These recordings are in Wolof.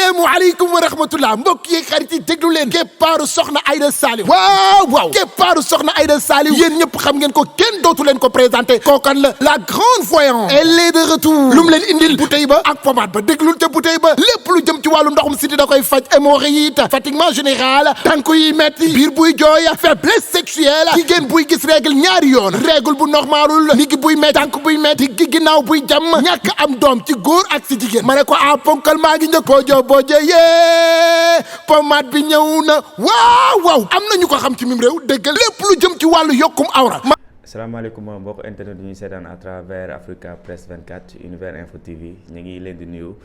asalaamaaleykum wa rahmatullah mbokk yi xarit yi déglu leen keppaaru soxna Aïda Saliou waaw keppaaru soxna Aïda Saliou yéen ñëpp xam ngeen ko kenn dootu leen ko présenté kookan la grande voyante elle est de retour lu mu leen indil bouteille ba ak pommade ba déglul te bouteille ba lépp lu jëm ci wàllu ndoxum siti da koy faj hémorroïde fatiguement général tànk yi metti biir buy jooy faiblesse sexuelle jigéen buy gis règle ñaari yoon règle bu normalul nigi buy metti tànk buy metti gi ginnaaw buy jàmm ñàkk am doom ci góor ak si jigéen ma ne ko ponkal maa ngi njëkk bojo yee pommade bi ñëw na waaw am na ñu ko xam ci mim réew dégg lépp lu jëm ci wàllu yokkum awra. asalaamaaleykum mbokk internet yi ñuy seetaan à travers Africa Press 24 Univers Info TV ñu ngi leen di nuyu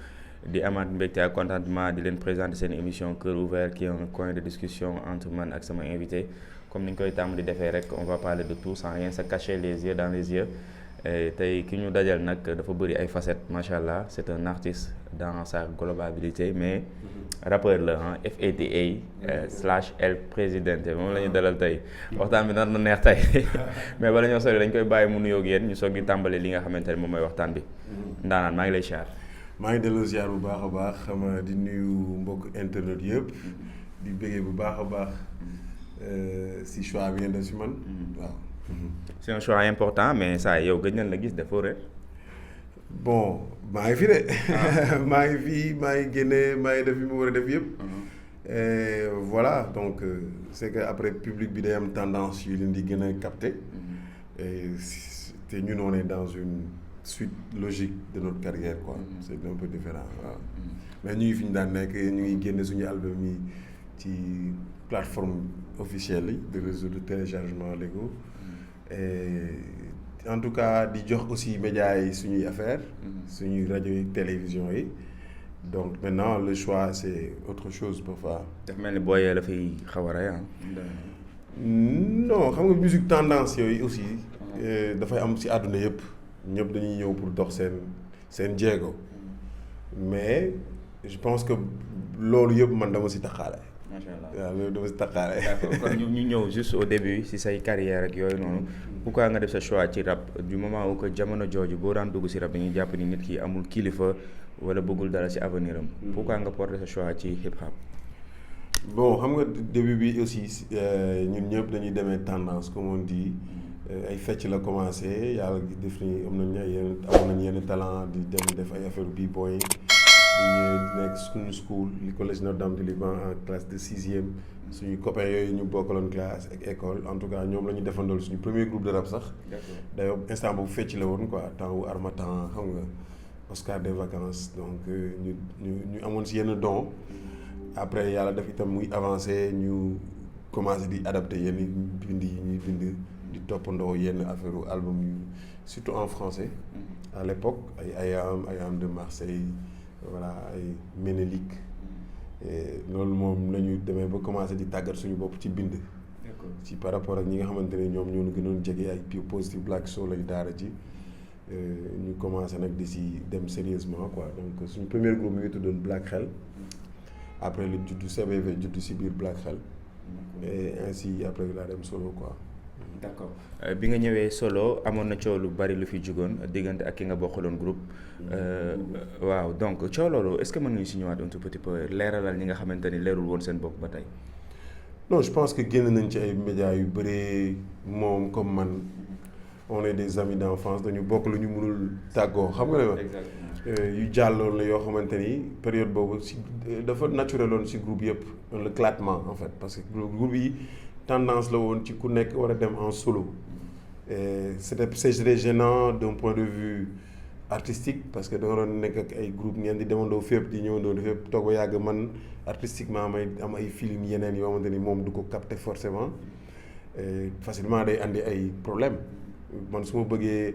di amaat mbégte ak contentement di leen présenter seen émission Cœur Ouvert qui est un coin de discussion entre man ak sama invité comme ni ñu koy tàmm di defee rek on va parler de tout sans rien se cacher les yeux dans les yeux. tey ki ñu dajal nag dafa bëri ay facettes macha allah c'est un artiste dans sa globalité mais rappeur la FATA slash El Presidente moom la ñu dalal tey waxtaan bi nar na neex tey mais bala ñoo sori dañ koy bàyyi mu nuyoog yéen ñu soog di tàmbale li nga xamante ne moom mooy waxtaan bi ndaanaan maa ngi lay ziar. maa ngi delloo ziar bu baax a baax xam di nuyu mbokk internet yëpp di bëggee bu baax a baax si choix bi ngeen def si man waaw. c'est un choix important mais saa yow gëj nañ la gis dafa rek. bon maa ngi fi de. maa ngi fii maa ngi génne maa ngi def yi mu war a def yëpp. voilà donc c'est que après public bi day am tendance yu leen di gën a capter. te ñun on est dans une suite logique de notre carrière quoi. c'est un peu différent waaw. mais ñu ngi fi ñu daan nekk ñu ngi génne suñu album yi ci plateforme officielle yi de réseau de téléchargement légaux. Et en tout cas di jox aussi médias yi suñuy affaire suñuy rajo yi télévision yi donc maintenant le choix c'est autre chose parfois. dafa mel ni booyee la fiy xaw a rey non xam nga musique tendance yooyu aussi dafay am ci àdduna yëpp ñëpp dañuy ñëw pour dox seen jéego mais je pense que loolu yëpp man dama ci taxaale. macha allah waaw loolu dama si taxaare. d'accord kon ñu ñëw juste au début si say carrière ak yooyu noonu pourquoi nga def sa choix ci rap du moment où que jamono jooju boo daan dugg si rap dañuy jàpp ni nit ki amul kilifa wala bëggul dara si avenir am. pourquoi nga porté sa choix ci hip hop. bon xam nga début bi aussi ñun ñëpp dañuy demee tendance comme on dit ay fecc la commencé yàlla def ni amoon nañ yenn talent di dem def ay affaire b-boy. ñu nekk suñu school li collège Notre-Dame du Liban en classe de 6e suñu copains yooyu ñu bokkaloon classe ak école en tout cas ñoom la ñu defandool suñu premier groupe de rap sax. d'ailleurs instant boobu fecc la woon quoi temps wu Harmattan xam nga Oscar des vacances donc ñu amoon si yenn don après yàlla def itam muy avancé ñu commencé di adapté yenn bind yi ñuy bind di toppandoo yenn affaire album yu surtout en français. à l'époque ay Ayam de Marseille. voilà ay Ménélique loolu moom la ñu demee ba commencé di tàggat suñu bopp ci bind. ci par rapport ak ñi nga xamante ne ñoom ñoo ñu gënoon jege ay Positive Black Soul ay daara ji ñu commencé nag di si dem sérieusement quoi donc suñu premier groupe mi ngi tuddoon Black Xel après lu juddu CBV juddu si biir Black Xel et ainsi après laa dem solo quoi. d'accord bi nga ñëwee solo amoon na coow lu bari lu fi jugoon diggante ak ki nga bokkaloon groupe waaw donc coow loolu est-ce que mën nañu si ñëwaat un tout petit peu leeralal ñi nga xamante ni leerul woon seen bopp ba tey. non je pense que génn nañ ci ay médias yu bëree moom comme man on est des amis d'enfance dañu bokk lu ñu mënul tàggoo xam nga ne ma yu jàlloon la yoo xamante ni période boobu si dafa naturel woon si groupe yëpp l'éclatement en fait parce que groupe yi. tendance la woon ci ku nekk war a dem en solo et c'était gênant d'un point de vue artistique parce que da nga doon nekk ak ay groupe ngeen di demandoo fépp di ñëwandoo fépp toog ba yàgg man artistiquement may am ay feeling yeneen yoo xamante ni moom du ko capter forcément et facilement day andi ay problème man su ma bëggee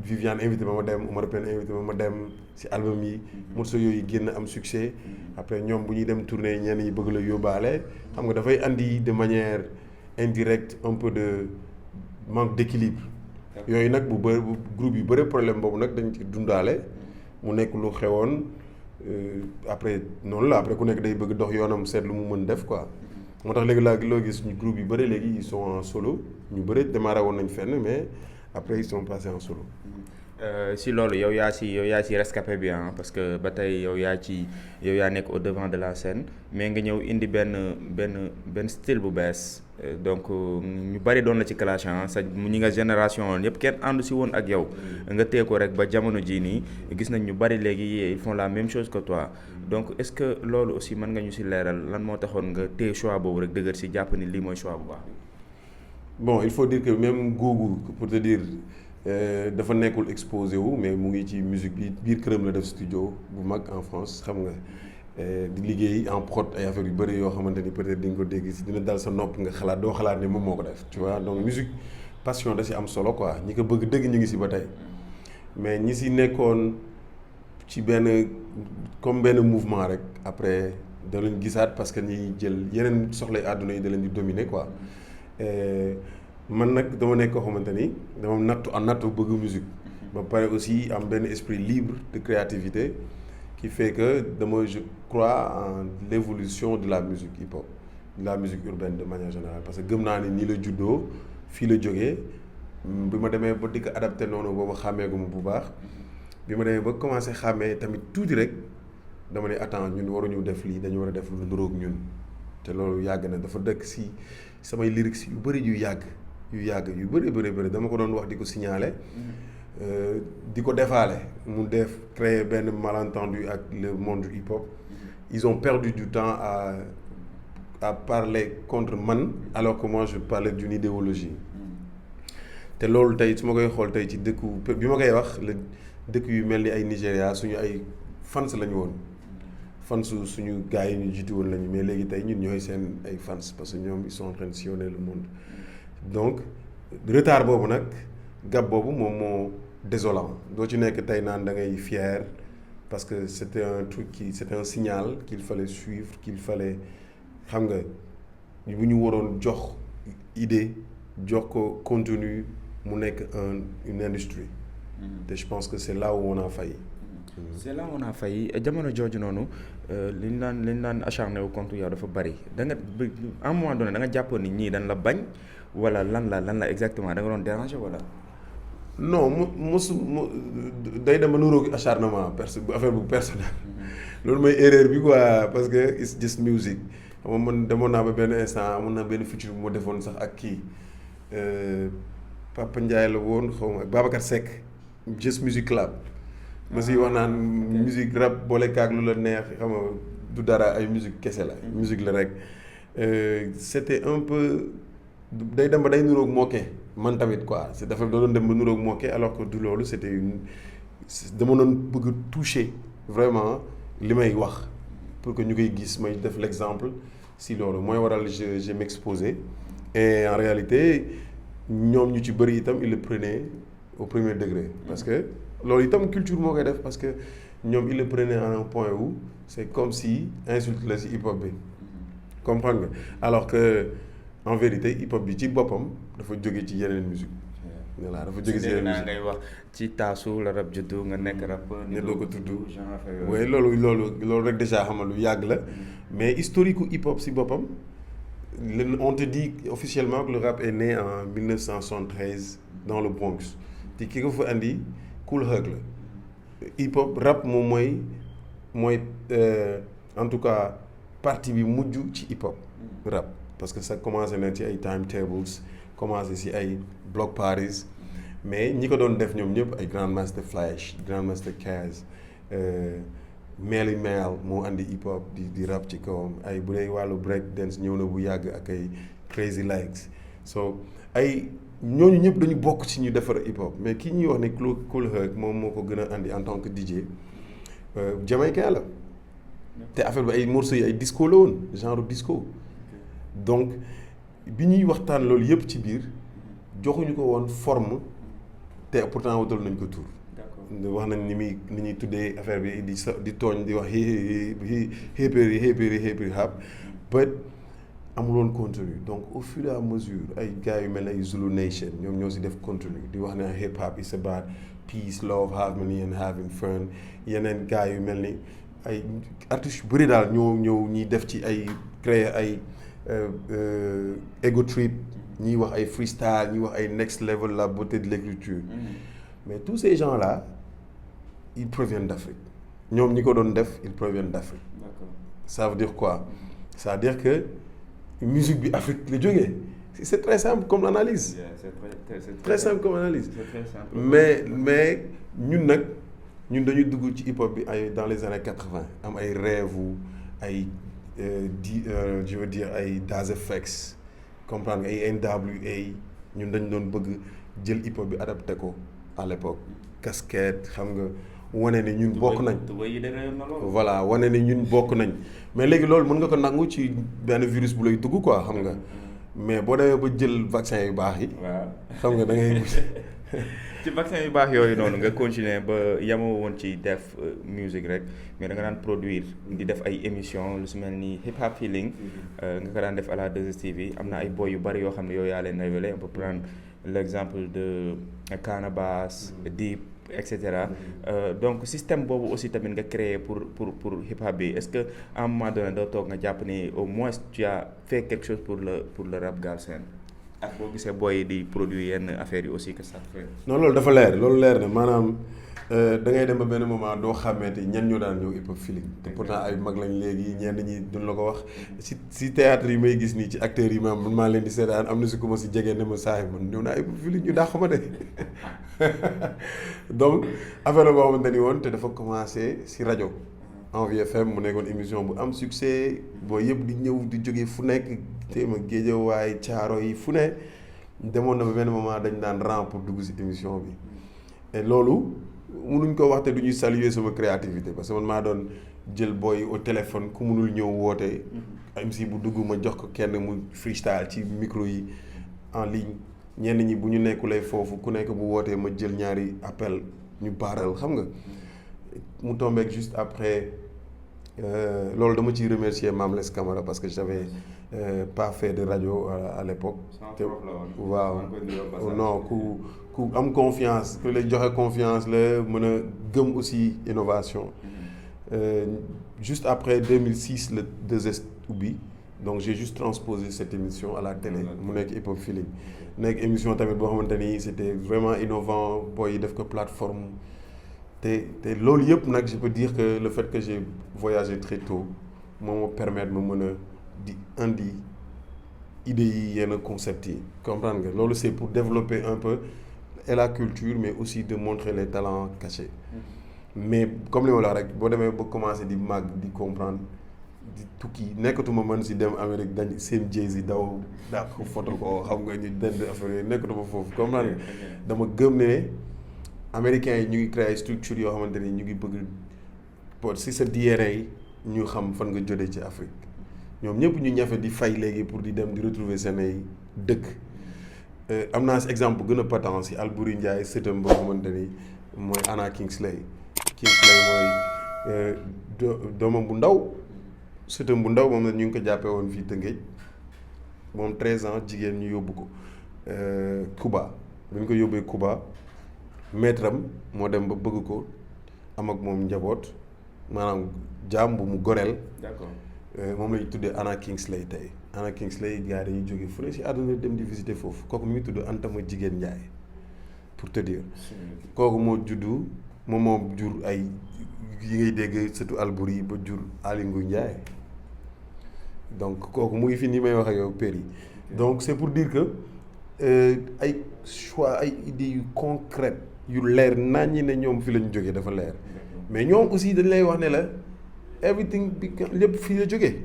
Viviane invité ma dem Omar Pène invité ma dem ci album yi morceau yooyu génn am succès après ñoom bu ñuy dem tournée ñenn yi bëgg la yóbbaale xam nga dafay andi de manière indirecte un peu de manque d'équilibre yooyu nag bu groupe yu bëri problème boobu nag dañ ci dundaale mu nekk lu xewoon après noonu la après ku nekk day bëgg dox yoonam seet lu mu mën def quoi moo tax léegi loo gis ñu groupe yu bëri léegi ils sont en solo ñu bëri démarré woon nañ fenn mais après ils sont passés en solo. si loolu yow yaa ci rescapé bi parce que ba tey yow yaa nekk au devant de la scène mais nga ñëw indi benn style bu bees donc ñu bari doon la ci clash sa ñi nga génération yëpp kenn àndu si woon ak yow nga téye ko rek ba jamono jii nii gis nañ ñu bari léegi ils font la même chose que toi donc est-ce que loolu aussi mën nga ñu si leeral lan moo taxoon nga téye choix boobu rek dëgër si jàpp ni lii mooy choix bu baax. Bon il faut dire que même Gougou pour te dire dafa nekkul exposé wu mais mu ngi ci musique bi biir këram la def studio bu mag en France xam nga di liggéey en prod ay affaires yu bëri yoo xamante ni peut-être di nga ko dégg si dina dal sa nopp nga xalaat doo xalaat ne moom moo ko def tu vois donc musique passion da si am solo quoi ñi ko bëgg dëgg ñu ngi si ba tey mais ñi si nekkoon ci benn mouvement rek après da leen gisaat parce que ñi jël yeneen soxlay àdduna yi da leen di dominer quoi. Man nag dama nekk koo xamante ni dama nattu bëgg musique ba pare aussi am benn esprit libre de créativité qui fait que je crois en l'évolution de la musique hip-hop de la musique urbaine de manière générale parce que gëm naa ni nii la juddoo fii la jógee bi ma demee ba di ko adapté noonu boobu xàmmeegu ma bu baax bi ma demee ba commencé xàmmee tamit tuuti rek dama ne attends ñun waruñu def lii dañu war a def lu niroog ñun te loolu yàgg na dafa dëkk si samay lyrics yu bëri yu bëri dama ko doon wax di ko signaler di ko defaale mu créer benn malentendu ak le monde hip hop ils ont perdu du temps à parler contre man alors que moi je parlais d'une idéologie te loolu tey su ma koy xool tey ci dëkku bi ma koy wax la dëkk yu mel ni ay Nigéria suñu ay fans lañu woon fans suñu gars yi ñu jiitu woon lañu mais léegi tey ñun ñooy seen ay fans parce que ñoom ils sont en train de sillonner le monde donc retard boobu nag gap boobu moom moo désolant doo ci nekk tey naan da ngay fier parce que c'était un signal qu'il fallait suivre qu'il fallait xam nga bu ñu waroon jox idée jox ko contenu mu nekk une industrie te je pense que c'est là où on a failli. c'est là où on a failli jamono jooju noonu li ñu daan acharné wu contre yow dafa bari da nga à un moment donné da nga jàppoon ni ñii dañ la bañ wala lan la exactement da nga doon déranger wala. non mu day dem ba nuróog acharnement affaire bu personnel loolu mooy erreur bi quoi parce que it's just music xam nga man demoon naa ba benn instant amoon naa benn feature bu ma defoon sax ak kii Papa Ndiaye la woon xaw ma Babacar Seck Just Music Club ma si wax naan musique rap boole kaag lu la neex xam nga du dara ay musique kese la musique la rek c'était un peu day dem ba day nuróog moqué man tamit quoi c'est dafa doon dem ba nuróog moqué alors que du loolu c'était dama doon bëgg toucher vraiment li may wax pour que ñu koy gis may def l'exemple si loolu mooy waral je m'exposais et en réalité ñoom ñu ci bëri itam ils le prenaient au premier degré parce que loolu itam culture moo koy def parce que ñoom ils le prenaient à un point où c'est comme si insulte la si hip hop bi comprendre nga alors que en vérité hip hop bi ci boppam dafa jóge ci yeneen musique voilà dafa jóge ci yeneen musique ngay wax ci taasu la rap juddu nga nekk rappeur ne doo ko tudd oui loolu rek déjà xam nga lu yàgg la mais historique u hip hop si boppam on te dit officiellement que le rap est né en 1973 dans le Bronx te ki ko fa andi Kool Herc la hip hop rap moom mooy en tout cas partie bi mujj ci hip hop rap parce que ça commencé na ci ay timetables commencé ci ay block parties mais ñi ko doon def ñoom ñëpp ay Grandmaster Flash Grandmaster Caz Melly Mel moo andi hip hop di rap ci kawam ay bu dee wàllu break dance ñëw na bu yàgg ak ay Crazy Legs so ay ñooñu ñëpp dañu bokk ci ñu defar hip hop mais ki ñuy wax ne Kool Herc moom moo ko gën a andi en tant que DJ jamaïcain la te affaire bi ay morceaux yi ay disco la woon genre disco donc bi ñuy waxtaan loolu yëpp ci biir joxuñu ko woon forme te pourtant wutal nañ ko tur. wax nañ ni ñuy tuddee affaire bi di tooñ di wax hip hop but amuloon contenu donc au fur et à mesure ay gars yu mel ne ay Zulu Nation ñoom ñoo si def contenu di wax ne hip hop is about peace love harmony and having fun yeneen gars yu mel ni ay artistes yu bëri daal ñoo ñëw ñiy def ci ay créer ay ego trip ñiy wax ay freestyle ñiy wax ay next level la beauté de l'écriture mais tous ces gens là ils proviennent d'Afrique ñoom ñi ko doon def ils proviennent d'Afrique. D'accord. Ça veut dire quoi? Ça veut dire que musique bi Afrique la jógee c'est très simple comme analyse. C'est très simple comme analyse. C'est très simple. mais ñun dañuy dugg ci hip hop bi ay dans les années 80 am ay rêve ay je veux dire ay Das EFX comprendre nga ay NWA ñun dañ doon bëgg jël hip hop bi adapté ko à l'époque casquette xam nga wane ne ñun bokk nañ. voilà wane ne ñun bokk nañ mais léegi loolu mën nga ko nangu ci benn virus bu lay dugg quoi xam nga mais boo demee ba jël vaccin yu baax yi. waaw xam nga da ngay. ci vaccin yu baax yooyu noonu nga continuer ba yemoo woon ci def musique rek mais da nga daan produire di def ay émissions lu su mel ni hip hop feeling nga ko daan def à la 2STV am na ay boy yu bari yoo xam ne yow yaa leen révélé on peut prendre l'exemple de Canabasse Dip et cetera donc système boobu aussi tamit nga créé pour hip hop bi est-ce que à un moment donné doo toog nga jàpp ni au moins tu as fait quelque chose pour le rap galsen ak boo gisee booy di produire yenn affaires yi aussi que ça fait. non loolu dafa leer loolu leer na maanaam da ngay dem ba benn moment doo xàmmeete ñan ñoo daan ñëw hip hop feeling te pourtant ay mag lañ léegi ñenn ñi duñ la ko wax si théâtre yi may gis nii ci acteurs yi man maa leen di seetaan am na si ku ma si jege ne ma saay man ñëw naa hip hop feeling ñu dàq ma de donc affaire la boo xamante ni woon te dafa commencé si rajo Envie FM mu nekkoon émission bu am succès boo yëpp di ñëw di jógee fu nekk téema Géejawaay Caaro yi fu ne demoon na ba benn moment dañ daan rang pour dugg si émission bi et loolu mënuñ ko wax te du ñuy saluer sama créativité parce que man maa doon jël booy au téléphone ku mënul ñëw woote MC bu dugg ma jox ko kenn mu freestyle ci micro yi en ligne ñenn ñi bu ñu nekkulee foofu ku nekk bu wootee ma jël ñaari appel ñu baaral xam nga mu tombeek juste après loolu dama ciy remercier Mamles Camara parce que j'avais pas fait de radio à l'époque te waaw non ku am confiance ku lay joxe confiance la mën a gëm aussi innovation juste après 2006 le 2S ubbi donc j'ai juste transposé cette émission à la télé mu nekk hip hop feeling nekk émission tamit boo xamante ni c'était vraiment innovant booy yi def ko plateforme te loolu yëpp nag je peux dire que le fait que j'ai voyagé très tôt moo ma permettre ma mën a di indi idées yi yenn concepts yi comprendre nga loolu c'est pour développer un peu et la culture mais aussi de montrer les talents cachés mais comme li ma la wax rek boo demee ba commencer di màgg di comprendre di tukki nekkatuma mën si dem Amérique dañ seen Jay-Z daw daa ko photo ko xam nga ñu dend affaire yooyu nekkatuma foofu comprendre nga dama gëm ne américains yi ñu ngi créer ay structures yoo xamante ni ñu ngi bëgg pour si sa DNA yi ñu xam fan nga jógee ci Afrique ñoom ñëpp ñu ñafe di fay léegi pour di dem di retrouver seen ay dëkk am naa si exemple bu gën a patent si Albouri Ndiaye sëtam boo xamante ni mooy Anna Kingsley mooy doomam bu ndaw sëtam bu ndaw moom na ñu ngi ko jàppee woon fii Tëngéej moom 13 ans jigéen ñu yóbbu ko Cuba bu ñu ko yóbbee Cuba maître am moo dem ba bëgg ko am ak moom njaboot maanaam jaam bu mu goreel. D'accord. moom la ñu tuddee Anna Kingsley tey Anna Kingsley gars yi dañuy jóge fu ne si àdduna dem di visiter foofu kooku mi ngi tudd Anta Ma Jigéen Njaay pour te dire kooku moo juddu moom moo jur ay yi ngay dégg surtout Albouri ba jur Aly Ngouille Ndiaye donc kooku mu ngi fi ni may wax ak yow péri donc c'est pour dire que ay choix ay idées yu concrètes yu leer naññi ne ñoom fi lañu jógee dafa leer mais ñoom aussi dañ lay wax ne la everything bi lépp fii la jógee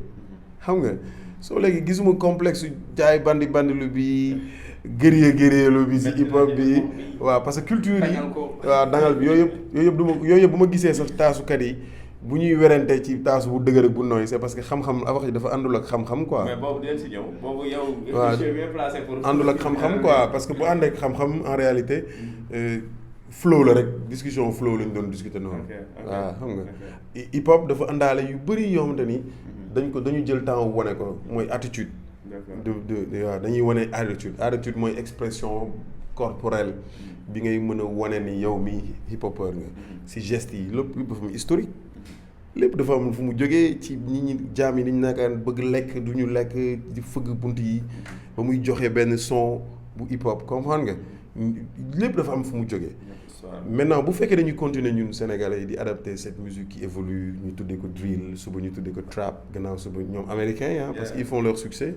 xam nga soo léegi gisuma complexe jaay bandilu bi gërëlu bi si hip hop bi waaw parce que culture yi waaw dangal bi yooyu yëpp bu ma gisee sax taasukat yi bu ñuy werante ci taasu bu dëgër ak bu nooy c'est parce que xam-xam wax yi dafa àndul ak xam-xam quoi. mais boobu dinañ si ñëw boobu yow. waaw je suis bien placé pour. àndul ak xam-xam quoi parce que bu ànd ak xam-xam en réalité flow la rek discussion flow lañ doon discuter noonu. waaw xam nga hip hop dafa àndaale yu bëri yoo xamante ni dañu jël temps wane ko mooy attitude. waaw dañuy wane attitude mooy expression corporelle bi ngay mën a wane ni yow mi hip hopeur nga si gestes yi lépp dafa historique lépp dafa am fu mu jógee ci nit ñi jaam yi ni ñu nekkaan bëgg lekk du ñu lekk di fëgg bunt yi ba muy joxe benn son bu hip hop comprendre nga lépp dafa am fu mu jógee. Maintenant bu fekkee dañuy continuer ñun sénégalais yi di adapter cette musique qui évolue ñu tuddee ko drill suba ñu tuddee ko trap gannaaw suba ñoom américains yi parce qu'ils font leur succès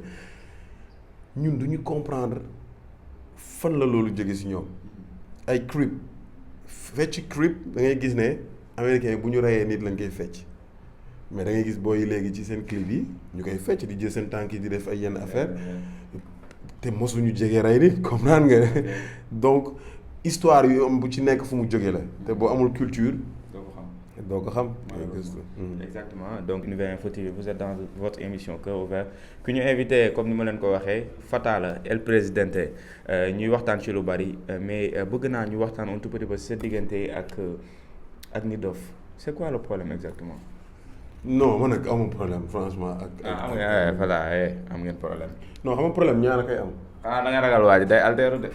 ñun duñu comprendre fan la loolu jóge ci ñoom ay crip fecc crip da ngay gis ne américains yi bu ñu reyee nit lañ koy fecc mais da ngay gis booy léegi ci seen clip yi ñu koy fecc di jël seen tànk yi di def ay yenn affaire te mosuñu jege rey nit comprendre nga donc histoire yu am bu ci nekk fu mu jógee la te boo amul culture doo ko xam. Exactement donc Univers Info TV vous êtes dans votre émission Cœur Ouvert ku ñu invité comme ni ma leen ko waxee Fata la El Presidente ñuy waxtaan ci lu bari mais bëgg naa ñu waxtaan un tout petit peu sa diggante ak Nit Doff c'est quoi le problème exactement. non man nag amul problème franchement ak. Fata am ngeen problème. non xam nga problème ñaar a koy am. da nga ragal waa ji day altéru de.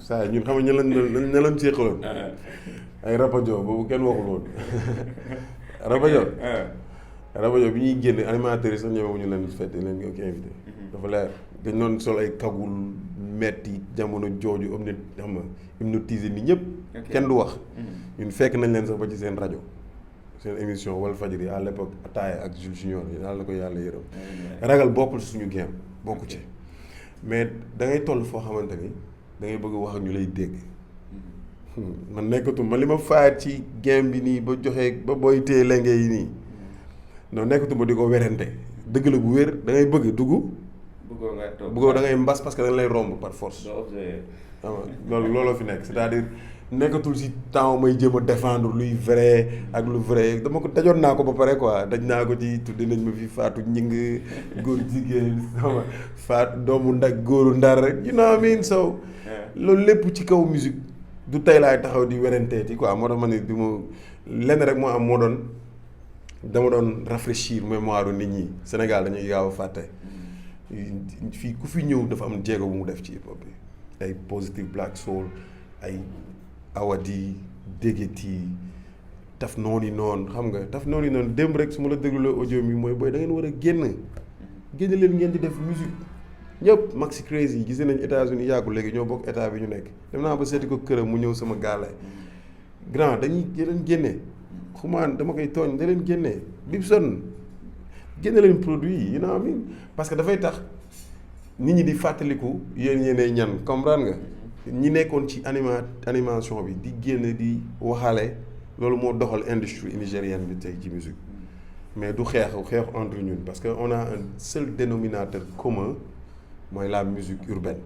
saa ñun xam nga ña lañ seqaloon ay rapajo boobu kenn waxul woon rapajo bi ñuy génn animateurs yi sax ñëwee ñu leen fête leen ko invité. dafa leer dañ doon sol ay kagul metti jamono jooju am na xam nga hypnotiser nit ñëpp. kenn du wax. ñun fekk nañ leen sax ba ci seen rajo seen émission Walfadjri à l'époque Ataaya ak Jules Junior yi daal la ko yàlla yërëm. ragal bokkul ci suñu game bokku ci. mais da ngay toll foo xamante ni da ngay bëgg wax ak ñu lay dégg man nekkatuma man li ma faayat ci game bi nii ba joxe ba booy téye lenge yi nii non nekkatuma di ko werante dëgg la bu wér da ngay bëgg dugg. bëggoo da ngay mbas parce que dañ lay romb par force. looloo fi nekk c'est-à-dire nekkatul si temps may jéem a défendre luy vrai ak lu vrai dama ko dajoon naa ko ba pare quoi daj naa ko ci tudde nañ ma fi Fatou Ñing góor jigéen sama Fatou doomu ndag góoru ndar you know what I mean so loolu lépp ci kaw musique du tey laay taxaw di werenteeti quoi moo tax ma ne du ma lenn rek moo am moo doon dama doon rafraîchir mémoire nit ñi Sénégal dañuy gaaw a fàtte fii ku fi ñëw dafa am jéego bu mu def ci hip hop bi ay Positive Black Soul ay Awadi Dégeti taf noonu xam nga taf noonu démb rek su ma la déglulee audio mi mooy booy da ngeen war a génn leen ngeen di def musique ñëpp Maxi Crazy yi gis nañ États-Unis yàggul léegi ñoo bokk état bi ñu nekk dem naa ba seeti ko këram mu ñëw sama gaale grand dañuy leen génne xumaan dama koy tooñ da leen génne Bibson génne leen produit yi you know what I mean parce que dafay tax nit ñi di fàttaliku yéenay ñan comprendre nga ñi nekkoon ci animation bi di génn di waxaale loolu moo doxal industrie nigérienne bi tey ci musique mais du xeexu entre ñun parce que on a un seul dénominateur commun mooy la musique urbaine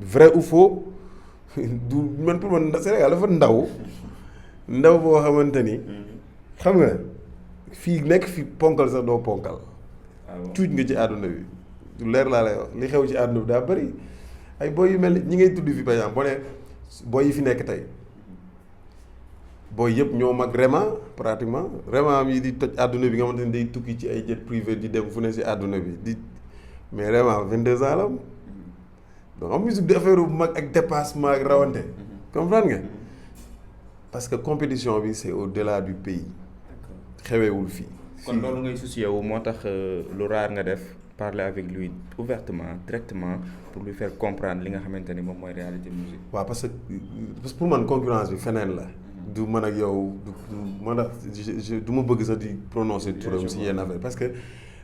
vrai ou faux du man pour man Sénégal dafa ndaw boo xamante ni xam nga fii nekk fi ponkal sax doo ponkal tuuj nga ci àdduna bi du leer laa lay wax li xew ci àdduna bi daa bëri ay boy yu mel ni ñi ngay tudd fi par exemple boo ne boy yi fi nekk tey boy yëpp ñoo mag vraiment pratiquement vraiment yi di toj àdduna bi nga xamante ne day tukki ci ay jet privé di dem fu ne si àdduna bi di mais vraiment 22 ans la donc am musique di affaire bu mag ak dépassement ak rawante comprendre nga parce que compétition bi c'est au-delà du pays xeweewul fii. kon loolu ngay soucié wu moo tax lu raar nga def parler avec lui ouvertement directement pour lui faire comprendre li nga xamante ni moom mooy réalité musique. waaw parce que pour man concurrence bi feneen la. du man ak yow du man du ma bëgg sax di prononcer turam si yenn affaire parce que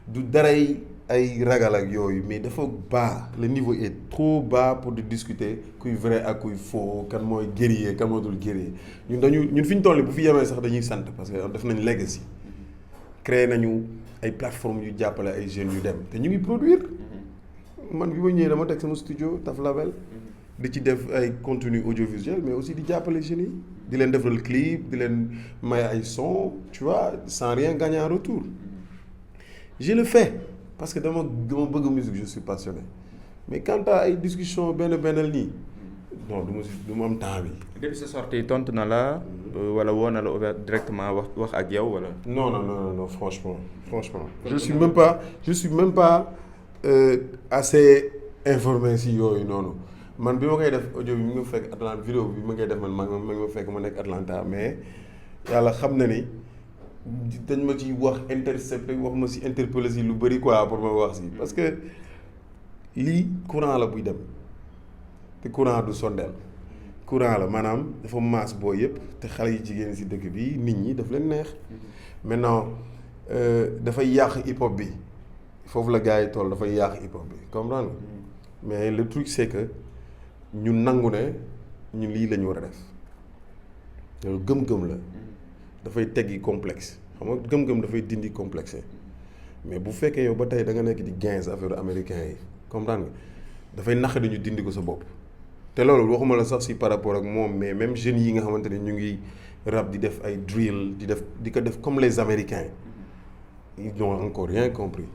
du daray ay ragal ak yooyu mais dafa bas le niveau est trop bas pour de discuter kuy vrai ak kuy faux kan mooy guerrier kan moo dul guerrier ñun fi ñu toll bu fi yemee sax dañuy sant parce que def nañ legacy créé nañu ay plateformes yu jàppale ay jeunes yu dem te ñu ngi produire man bi ma ñëwee dama teg sama studio Taf Label di ci def ay contenu audiovisuel mais aussi di jàppale jeunes yi di leen defal clip di leen may ay son tu vois sans rien gagner en retour je le fais parce que dama bëgg musique je suis passionné mais quant à ay discussion benn nii non du ma am temps bi. depuis sa sortie tontu na la wala woo na la ouvert directement wax ak yow wala. non franchement. je suis même pas assez informé si yooyu noonu man bi ma koy def audio bi mi nga fekk Atlanta vidéo bi ma koy def man ma fekk ma nekk Atlanta mais yàlla xam na ni dañ ma ci wax intercepté wax ma si interpellé si lu bëri quoi pour ma wax si parce que lii courant la buy dem te courant du sondeel courant la maanaam dafa maas boo yëpp te xale yi jigéen si dëkk bi nit ñi daf leen neex maintenant dafay yàq hip hop bi foofu la gars yi toll dafay yàq hip hop bi comprendre mais le truc c'est que ñu nangu ne ñun lii la ñu war a def loolu gëm-gëm la dafay teggi complexe xam nga gëm-gëm dafay dindi complexe mais bu fekkee yow ba tey da nga nekk di 15 affaire américain yi comprendre nga dafay naq dañu dindi ko sa bopp te loolu waxuma la sax si par rapport ak moom mais même jeunes yi nga xamante ne ñu ngi rap di def ay drill di ko def comme les américains ils n'ont encore rien compris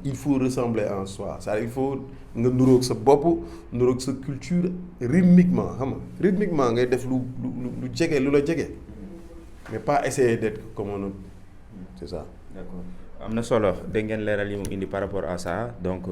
il faut ressembler en soi c'est-à-dire il faut nga nuroog sa bopp nuroog sa culture rythmiquement xam nga rythmiquement ngay def lu jege lu la jege mais pas essayer d'être comme un autre c'est ça. D'accord am na solo dégg ngeen leeral yi mu indi par rapport à ça donc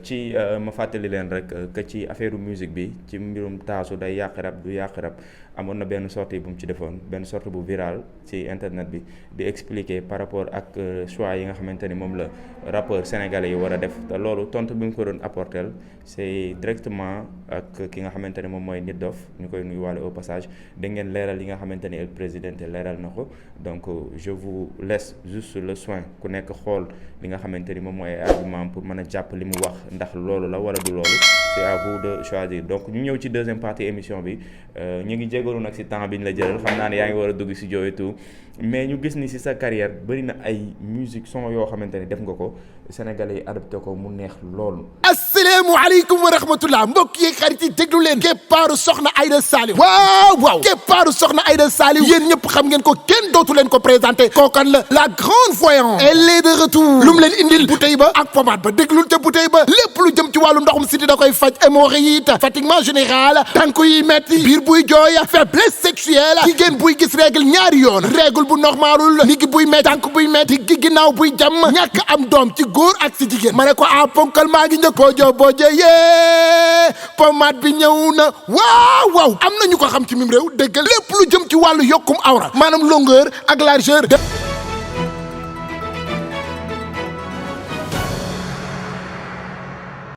ci ma fàttali leen rek que ci affaire musique bi ci mbirum taasu day yàq rap du yàq rap amoon na benn sortie bu mu ci defoon benn sortie bu viral ci internet bi di expliquer par rapport ak choix yi nga xamante ni moom la rappeur sénégalais yi war a def te loolu tontu bi nga ko doon apporter c'est directement ak ki nga xamante ne moom mooy Nit Dof ñu koy nuyuwaale au passage da ngeen leeral yi nga xamante ni el président leeral na ko donc je vous laisse juste le soin ku nekk xool li nga xamante ni moom mooy argument pour mën a jàpp li mu wax ndax loolu la wala du loolu c'est à vous de choisir donc ñu ñëw ci deuxième partie émission bi ñu ngi jégalu nag ci temps bi ñu la jëlal xam naa ne yaa ngi war a dugg ci jowe tout mais ñu gis ni ci sa carrière bëri na ay musique son yoo xamante ni def nga ko sénégalais yi adopté ko mu neex loolu. asalaamaaleykum wa rahmatullah mbokk yi xarit yi déglu leen keppaaru soxna Aïda Saliou waaw keppaaru soxna Aïda Saliou yéen ñëpp xam ngeen ko kenn dootu leen ko présenté kookan la grande voyante elle est de retour lu mu leen indil bouteille ba ak pommade ba déglul te bouteille ba lépp lu jëm ci wàllu ndoxum siti da koy faj hémorroïde fatiguement général tànk yi metti biir buy jooy faiblesse sexuelle jigéen buy gis règle ñaari yoon règle bu normalul nigi buy metti tànk buy metti gi ginnaaw buy jàmm ñàkk am doom ci góor ak si jigéen ma ne ko a ponkal maa ngi njëkk bojo yee pommade bi ñëw na waaw am na ñu ko xam ci mim réew déggal lépp lu jëm ci wàllu yokkum awra maanaam longueur ak largeur